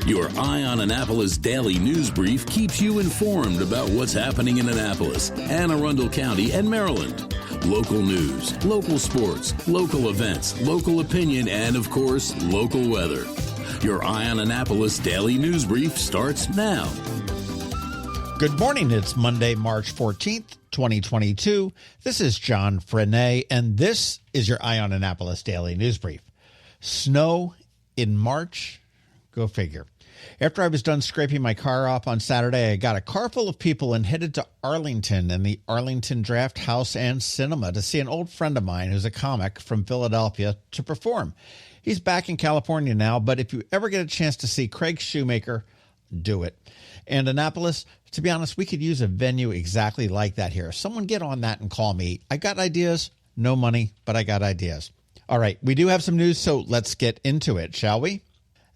Your Eye on Annapolis daily news brief keeps you informed about what's happening in Annapolis, Anne Arundel County, and Maryland. Local news, local sports, local events, local opinion, and, of course, local weather. Your Eye on Annapolis daily news brief starts now. Good morning. It's Monday, March 14th, 2022. This is John Frenaye, and this is your Eye on Annapolis daily news brief. Snow in March? Go figure. After I was done scraping my car off on Saturday, I got a car full of people and headed to Arlington and the Arlington Draft House and Cinema to see an old friend of mine who's a comic from Philadelphia to perform. He's back in California now, but if you ever get a chance to see Craig Shoemaker, do it. And Annapolis, to be honest, we could use a venue exactly like that here. Someone get on that and call me. I got ideas, no money, but I got ideas. All right, we do have some news, so let's get into it, shall we?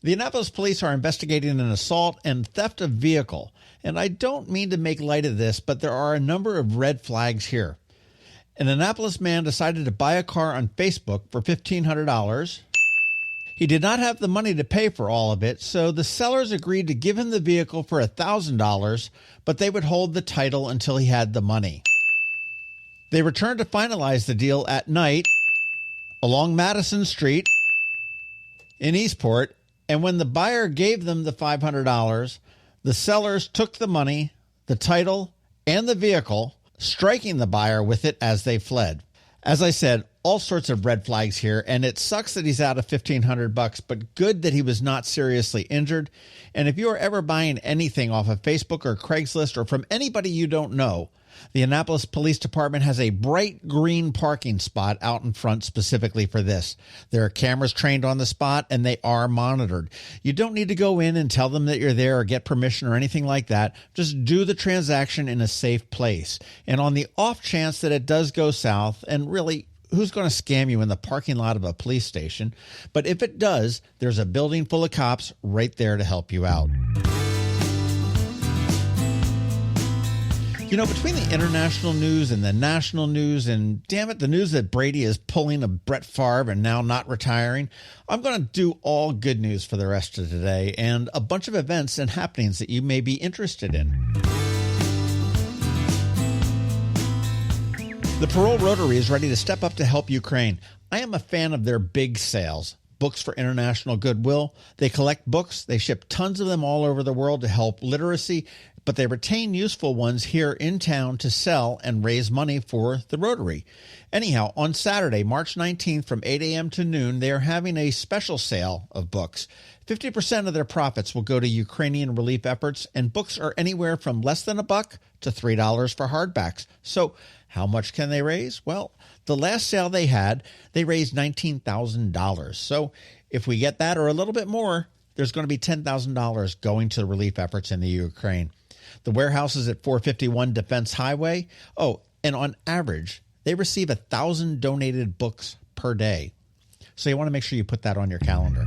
The Annapolis police are investigating an assault and theft of vehicle. And I don't mean to make light of this, but there are a number of red flags here. An Annapolis man decided to buy a car on Facebook for $1,500. He did not have the money to pay for all of it, so the sellers agreed to give him the vehicle for $1,000, but they would hold the title until he had the money. They returned to finalize the deal at night along Madison Street in Eastport, and when the buyer gave them the $500, the sellers took the money, the title, and the vehicle, striking the buyer with it as they fled. As I said, all sorts of red flags here, and it sucks that he's out of $1,500, but good that he was not seriously injured. And if you are ever buying anything off of Facebook or Craigslist or from anybody you don't know, the Annapolis Police Department has a bright green parking spot out in front specifically for this. There are cameras trained on the spot, and they are monitored. You don't need to go in and tell them that you're there or get permission or anything like that. Just do the transaction in a safe place. And on the off chance that it does go south, and really, who's going to scam you in the parking lot of a police station? But if it does, there's a building full of cops right there to help you out. You know, between the international news and the national news and, damn it, the news that Brady is pulling a Brett Favre and now not retiring, I'm going to do all good news for the rest of today and a bunch of events and happenings that you may be interested in. The Parole Rotary is ready to step up to help Ukraine. I am a fan of their big sales. Books for International Goodwill. They collect books. They ship tons of them all over the world to help literacy, but they retain useful ones here in town to sell and raise money for the Rotary. Anyhow, on Saturday, March 19th from 8 a.m. to noon, they are having a special sale of books. 50% of their profits will go to Ukrainian relief efforts, and books are anywhere from less than $1 to $3 for hardbacks. So how much can they raise? Well, the last sale they had, they raised $19,000. So if we get that or a little bit more, there's going to be $10,000 going to the relief efforts in the Ukraine. The warehouse is at 451 Defense Highway. Oh, and on average, they receive 1,000 donated books per day. So you want to make sure you put that on your calendar.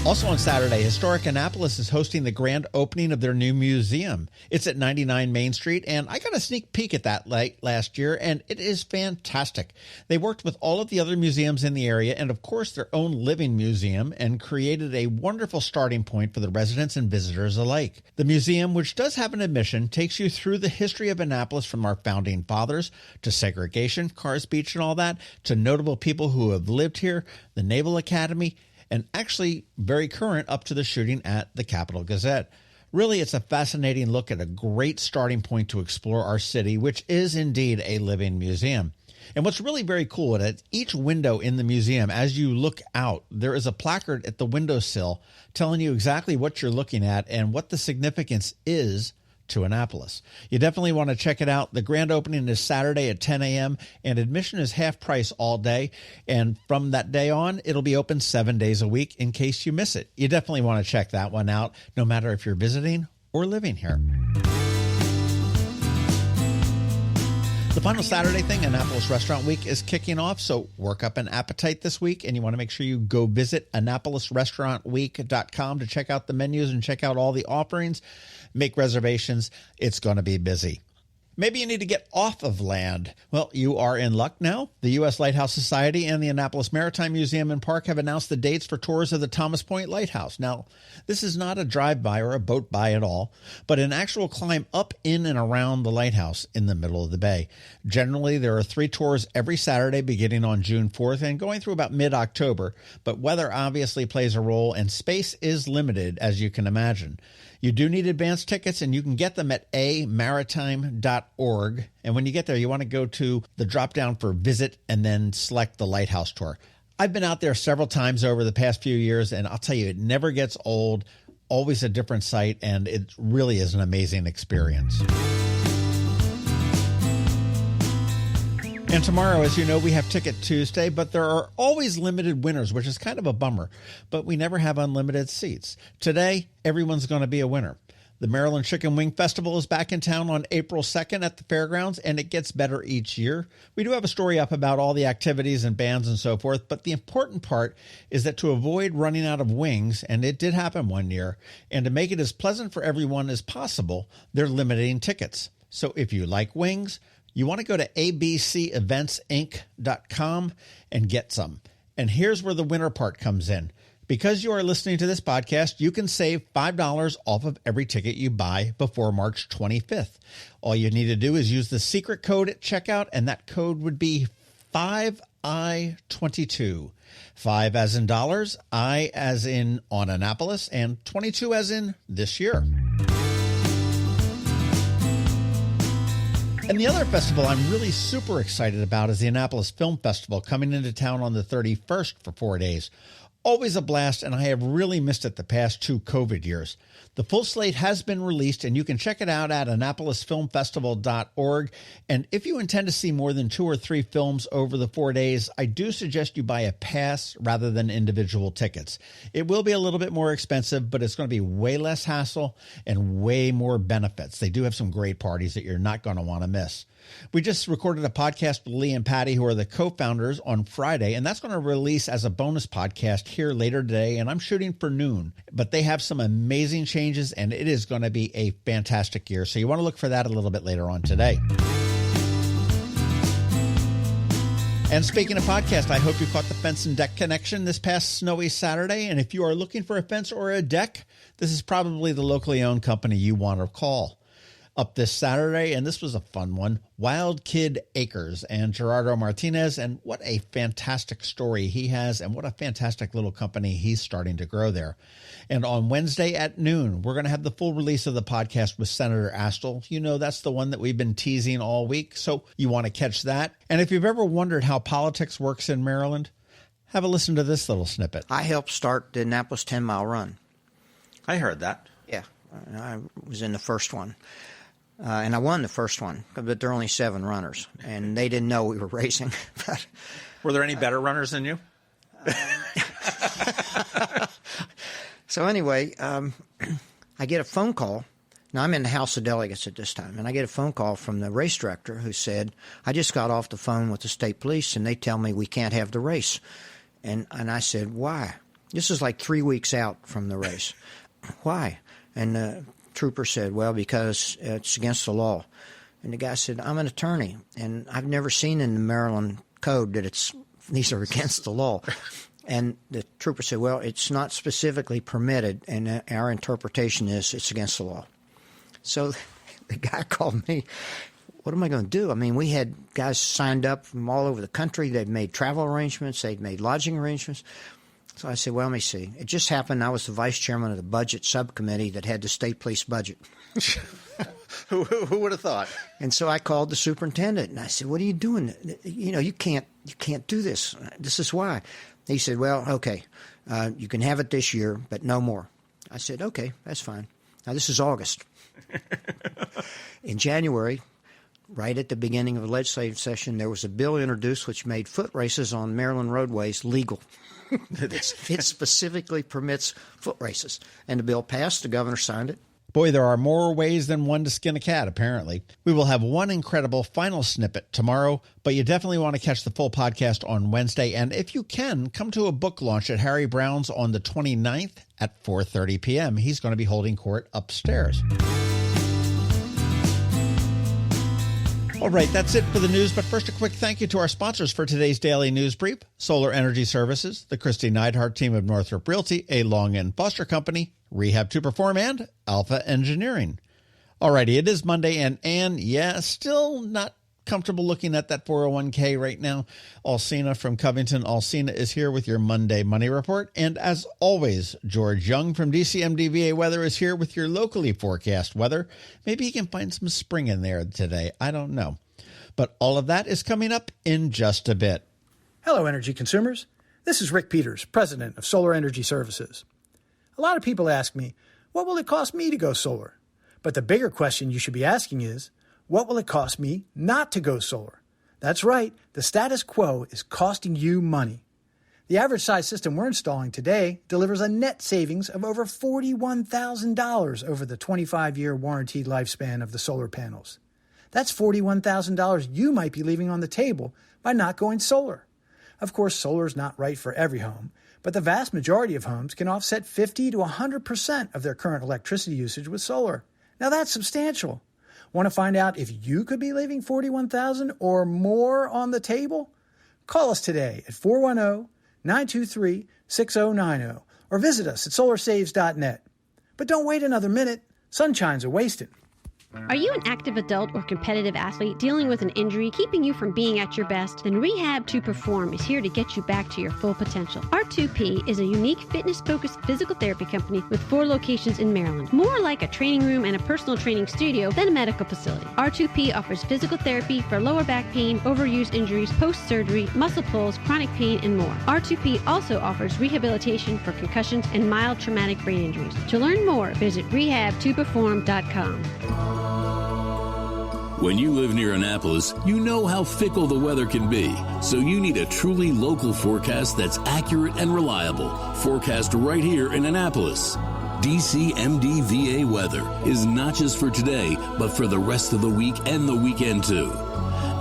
Also on Saturday, Historic Annapolis is hosting the grand opening of their new museum. It's at 99 Main Street, and I got a sneak peek at that last year, and it is fantastic. They worked with all of the other museums in the area and, of course, their own living museum and created a wonderful starting point for the residents and visitors alike. The museum, which does have an admission, takes you through the history of Annapolis from our founding fathers to segregation, Cars Beach and all that, to notable people who have lived here, the Naval Academy, and actually very current up to the shooting at the Capitol Gazette. Really, it's a fascinating look at a great starting point to explore our city, which is indeed a living museum. And what's really very cool is at each window in the museum, as you look out, there is a placard at the windowsill telling you exactly what you're looking at and what the significance is to Annapolis. You definitely want to check it out. The grand opening is Saturday at 10 a.m. and admission is half price all day. And from that day on, it'll be open 7 days a week in case you miss it. You definitely want to check that one out, no matter if you're visiting or living here. The final Saturday thing, Annapolis Restaurant Week, is kicking off, so work up an appetite this week, and you want to make sure you go visit AnnapolisRestaurantWeek.com to check out the menus and check out all the offerings. Make reservations. It's going to be busy. Maybe you need to get off of land. Well, you are in luck now. The U.S. Lighthouse Society and the Annapolis Maritime Museum and Park have announced the dates for tours of the Thomas Point Lighthouse. Now, this is not a drive-by or a boat-by at all, but an actual climb up, in, and around the lighthouse in the middle of the bay. Generally, there are 3 tours every Saturday beginning on June 4th and going through about mid-October, but weather obviously plays a role and space is limited, as you can imagine. You do need advance tickets, and you can get them at amaritime.org. And when you get there, you want to go to the drop-down for Visit and then select the Lighthouse Tour. I've been out there several times over the past few years, and I'll tell you, it never gets old, always a different sight, and it really is an amazing experience. And tomorrow, as you know, we have Ticket Tuesday, but there are always limited winners, which is kind of a bummer. But we never have unlimited seats. Today, everyone's going to be a winner. The Maryland Chicken Wing Festival is back in town on April 2nd at the fairgrounds, and it gets better each year. We do have a story up about all the activities and bands and so forth, but the important part is that to avoid running out of wings, and it did happen one year, and to make it as pleasant for everyone as possible, they're limiting tickets. So if you like wings, you want to go to abceventsinc.com and get some. And here's where the winner part comes in. Because you are listening to this podcast, you can save $5 off of every ticket you buy before March 25th. All you need to do is use the secret code at checkout, and that code would be 5I22. 5 as in dollars, I as in on Annapolis, and 22 as in this year. And the other festival I'm really super excited about is the Annapolis Film Festival, coming into town on the 31st for 4 days. Always a blast, and I have really missed it the past 2 COVID years. The full slate has been released, and you can check it out at AnnapolisFilmFestival.org. And if you intend to see more than 2 or 3 films over the 4 days, I do suggest you buy a pass rather than individual tickets. It will be a little bit more expensive, but it's going to be way less hassle and way more benefits. They do have some great parties that you're not going to want to miss. We just recorded a podcast with Lee and Patty, who are the co-founders, on Friday, and that's going to release as a bonus podcast here later today, and I'm shooting for noon. But they have some amazing changes, and it is going to be a fantastic year, so you want to look for that a little bit later on today. And speaking of podcast, I hope you caught the Fence and Deck Connection this past snowy Saturday, and if you are looking for a fence or a deck, this is probably the locally owned company you want to call. Up this Saturday, and this was a fun one, Wild Kid Acres and Gerardo Martinez, and what a fantastic story he has, and what a fantastic little company he's starting to grow there. And on Wednesday at noon, we're going to have the full release of the podcast with Senator Astle. You know, that's the one that we've been teasing all week, so you want to catch that. And if you've ever wondered how politics works in Maryland, have a listen to this little snippet. I helped start the Annapolis 10-mile run. I heard that. Yeah, I was in the first one. And I won the first one, but there are only 7 runners, and they didn't know we were racing. But, were there any better runners than you? So anyway, I get a phone call. Now, I'm in the House of Delegates at this time, and I get a phone call from the race director who said, I just got off the phone with the state police, and they tell me we can't have the race. And I said, why? This is like 3 weeks out from the race. Why? And the trooper said, well, because it's against the law. And the guy said, I'm an attorney, and I've never seen in the Maryland code that these are against the law. And the trooper said, well, it's not specifically permitted, and our interpretation is it's against the law. So the guy called me. What am I going to do? I mean, we had guys signed up from all over the country. They'd made travel arrangements. They'd made lodging arrangements. So I said, well, let me see. It just happened I was the vice chairman of the budget subcommittee that had the state police budget. Who would have thought? And so I called the superintendent, and I said, what are you doing? You know, you can't do this. This is why. He said, well, okay, you can have it this year, but no more. I said, okay, that's fine. Now, this is August. In January, right at the beginning of the legislative session, there was a bill introduced which made foot races on Maryland roadways legal. It specifically permits foot races. And the bill passed. The governor signed it. Boy, there are more ways than one to skin a cat, apparently. We will have one incredible final snippet tomorrow, but you definitely want to catch the full podcast on Wednesday. And if you can, come to a book launch at Harry Brown's on the 29th at 4:30 p.m. He's going to be holding court upstairs. All right, that's it for the news. But first, a quick thank you to our sponsors for today's daily news brief: Solar Energy Services, the Kristi Neidhardt Team of Northrop Realty, a Long and Foster Company, Rehab to Perform, and Alpha Engineering. All righty, it is Monday, and still not comfortable looking at that 401k right now. Alsina from CovingtonAlsina is here with your Monday Money Report. And as always, George Young from DCMDVA Weather is here with your locally forecast weather. Maybe you can find some spring in there today. I don't know. But all of that is coming up in just a bit. Hello, energy consumers. This is Rick Peters, president of Solar Energy Services. A lot of people ask me, what will it cost me to go solar? But the bigger question you should be asking is, what will it cost me not to go solar? That's right, the status quo is costing you money. The average size system we're installing today delivers a net savings of over $41,000 over the 25-year warranty lifespan of the solar panels. That's $41,000 you might be leaving on the table by not going solar. Of course, solar is not right for every home, but the vast majority of homes can offset 50 to 100% of their current electricity usage with solar. Now that's substantial. Want to find out if you could be leaving $41,000 or more on the table? Call us today at 410-923-6090 or visit us at solarsaves.net. But don't wait another minute. Sunshine's a wasted. Are you an active adult or competitive athlete dealing with an injury keeping you from being at your best? Then Rehab to Perform is here to get you back to your full potential. R2P is a unique fitness-focused physical therapy company with 4 locations in Maryland. More like a training room and a personal training studio than a medical facility. R2P offers physical therapy for lower back pain, overuse injuries, post-surgery, muscle pulls, chronic pain, and more. R2P also offers rehabilitation for concussions and mild traumatic brain injuries. To learn more, visit rehabtoperform.com. When you live near Annapolis, you know how fickle the weather can be. So you need a truly local forecast that's accurate and reliable. Forecast right here in Annapolis. DCMDVA Weather is not just for today, but for the rest of the week and the weekend too.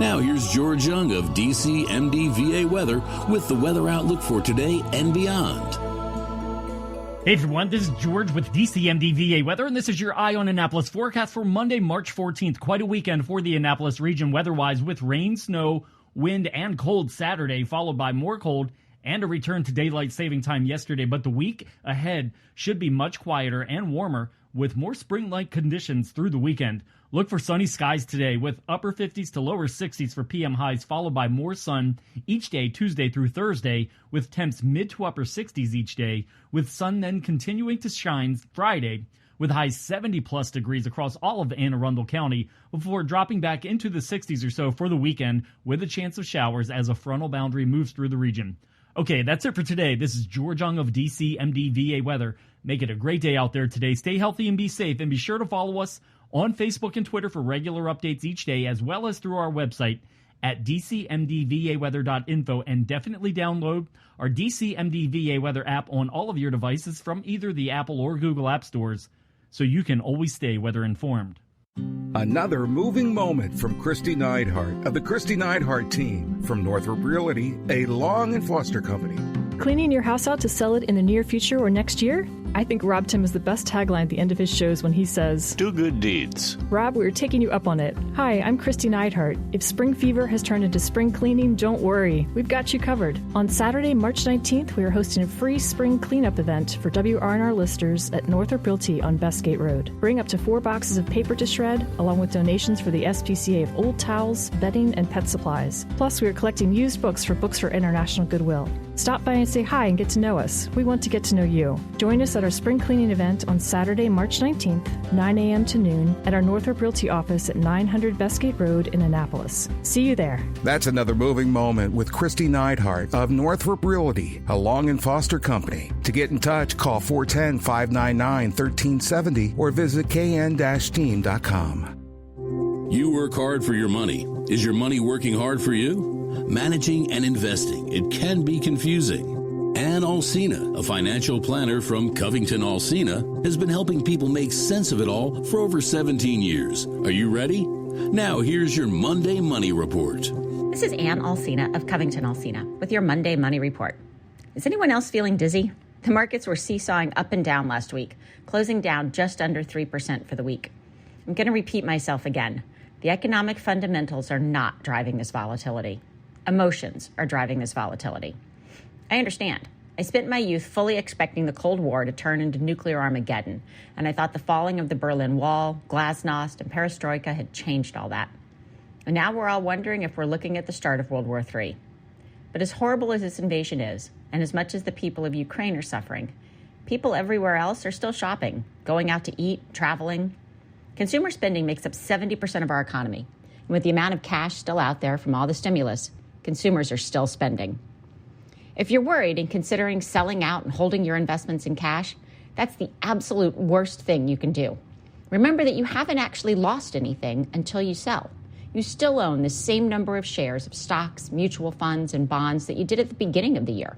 Now here's George Young of DCMDVA Weather with the weather outlook for today and beyond. Hey everyone, this is George with DCMDVA Weather, and this is your Eye on Annapolis forecast for Monday, March 14th. Quite a weekend for the Annapolis region weather-wise, with rain, snow, wind, and cold Saturday, followed by more cold and a return to daylight saving time yesterday. But the week ahead should be much quieter and warmer, with more spring-like conditions through the weekend. Look for sunny skies today with upper 50s to lower 60s for PM highs, followed by more sun each day, Tuesday through Thursday, with temps mid to upper 60s each day, with sun then continuing to shine Friday, with highs 70-plus degrees across all of Anne Arundel County, before dropping back into the 60s or so for the weekend, with a chance of showers as a frontal boundary moves through the region. Okay, that's it for today. This is George Young of DCMDVA Weather. Make it a great day out there today. Stay healthy and be safe, and be sure to follow us on Facebook and Twitter for regular updates each day, as well as through our website at dcmdvaweather.info, and definitely download our DCMDVA Weather app on all of your devices from either the Apple or Google App Stores, so you can always stay weather informed. Another moving moment from Kristi Neidhardt of the Kristi Neidhardt Team from Northrop Realty, a Long and Foster Company. Cleaning your house out to sell it in the near future or next year? I think Rob Tim is the best tagline at the end of his shows when he says, "Do good deeds." Rob, we're taking you up on it. Hi, I'm Kristi Neidhardt. If spring fever has turned into spring cleaning, don't worry. We've got you covered. On Saturday, March 19th, we are hosting a free spring cleanup event for WRNR listeners at Northrop Realty on Bestgate Road. Bring up to 4 boxes of paper to shred, along with donations for the SPCA of old towels, bedding, and pet supplies. Plus, we are collecting used books for Books for International Goodwill. Stop by and say hi and get to know us. We want to get to know you. Join us at our spring cleaning event on Saturday, March 19th, 9 a.m. to noon at our Northrop Realty office at 900 Bestgate Road in Annapolis. See you there. That's another moving moment with Kristi Neidhardt of Northrop Realty, a Long and Foster Company. To get in touch, call 410-599-1370 or visit kn-team.com. You work hard for your money. Is your money working hard for you? Managing and investing, it can be confusing. Ann Alsina, a financial planner from CovingtonAlsina, has been helping people make sense of it all for over 17 years. Are you ready? Now here's your Monday Money Report. This is Ann Alsina of CovingtonAlsina with your Monday Money Report. Is anyone else feeling dizzy? The markets were seesawing up and down last week, closing down just under 3% for the week. I'm going to repeat myself again. The economic fundamentals are not driving this volatility. Emotions are driving this volatility. I understand. I spent my youth fully expecting the Cold War to turn into nuclear Armageddon, and I thought the falling of the Berlin Wall, glasnost, and perestroika had changed all that. And now we're all wondering if we're looking at the start of World War III. But as horrible as this invasion is, and as much as the people of Ukraine are suffering, people everywhere else are still shopping, going out to eat, traveling. Consumer spending makes up 70% of our economy. And with the amount of cash still out there from all the stimulus, consumers are still spending. If you're worried and considering selling out and holding your investments in cash, that's the absolute worst thing you can do. Remember that you haven't actually lost anything until you sell. You still own the same number of shares of stocks, mutual funds, and bonds that you did at the beginning of the year.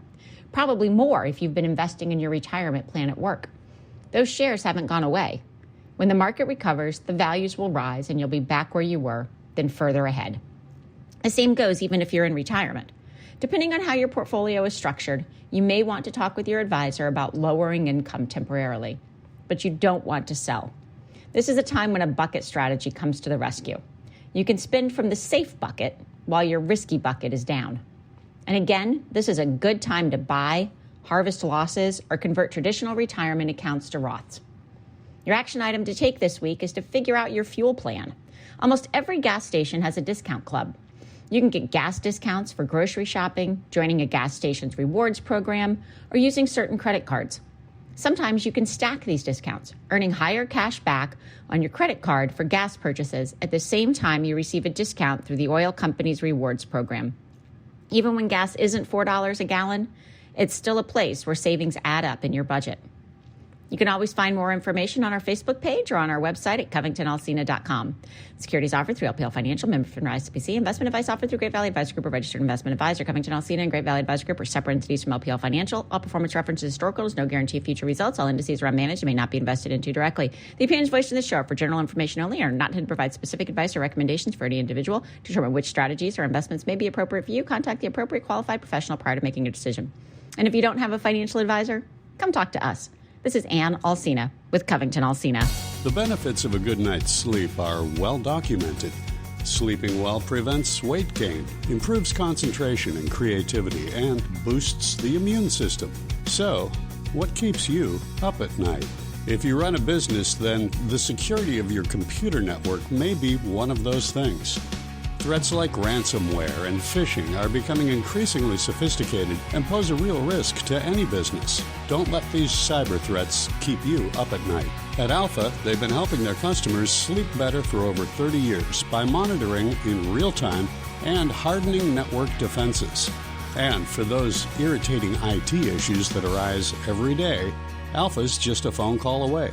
Probably more if you've been investing in your retirement plan at work. Those shares haven't gone away. When the market recovers, the values will rise and you'll be back where you were, then further ahead. The same goes even if you're in retirement. Depending on how your portfolio is structured, you may want to talk with your advisor about lowering income temporarily, but you don't want to sell. This is a time when a bucket strategy comes to the rescue. You can spend from the safe bucket while your risky bucket is down. And again, this is a good time to buy, harvest losses, or convert traditional retirement accounts to Roths. Your action item to take this week is to figure out your fuel plan. Almost every gas station has a discount club. You can get gas discounts for grocery shopping, joining a gas station's rewards program, or using certain credit cards. Sometimes you can stack these discounts, earning higher cash back on your credit card for gas purchases at the same time you receive a discount through the oil company's rewards program. Even when gas isn't $4 a gallon, it's still a place where savings add up in your budget. You can always find more information on our Facebook page or on our website at CovingtonAlsina.com. Securities offered through LPL Financial, member FINRA SPC. Investment advice offered through Great Valley Advisor Group, a registered investment advisor. CovingtonAlsina and Great Valley Advisor Group are separate entities from LPL Financial. All performance references historical. There's no guarantee of future results. All indices are unmanaged and may not be invested into directly. The opinions voiced in this show are for general information only and are not intended to provide specific advice or recommendations for any individual. To determine which strategies or investments may be appropriate for you, contact the appropriate qualified professional prior to making a decision. And if you don't have a financial advisor, come talk to us. This is Ann Alsina with CovingtonAlsina. The benefits of a good night's sleep are well documented. Sleeping well prevents weight gain, improves concentration and creativity, and boosts the immune system. So, what keeps you up at night? If you run a business, then the security of your computer network may be one of those things. Threats like ransomware and phishing are becoming increasingly sophisticated and pose a real risk to any business. Don't let these cyber threats keep you up at night. At Alpha, they've been helping their customers sleep better for over 30 years by monitoring in real time and hardening network defenses. And for those irritating IT issues that arise every day, Alpha's just a phone call away,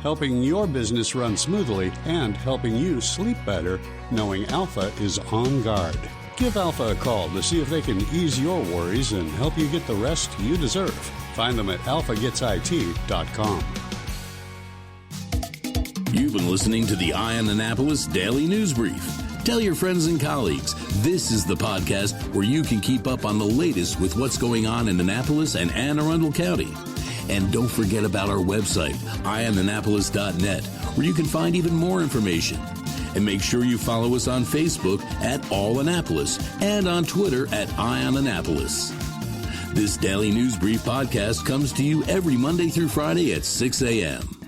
helping your business run smoothly and helping you sleep better, knowing Alpha is on guard. Give Alpha a call to see if they can ease your worries and help you get the rest you deserve. Find them at alphagetsit.com. You've been listening to the Eye on Annapolis Daily News Brief. Tell your friends and colleagues, this is the podcast where you can keep up on the latest with what's going on in Annapolis and Anne Arundel County. And don't forget about our website, eyeonannapolis.net, where you can find even more information. And make sure you follow us on Facebook at All Annapolis and on Twitter at Eye on Annapolis. This Daily News Brief podcast comes to you every Monday through Friday at 6 a.m.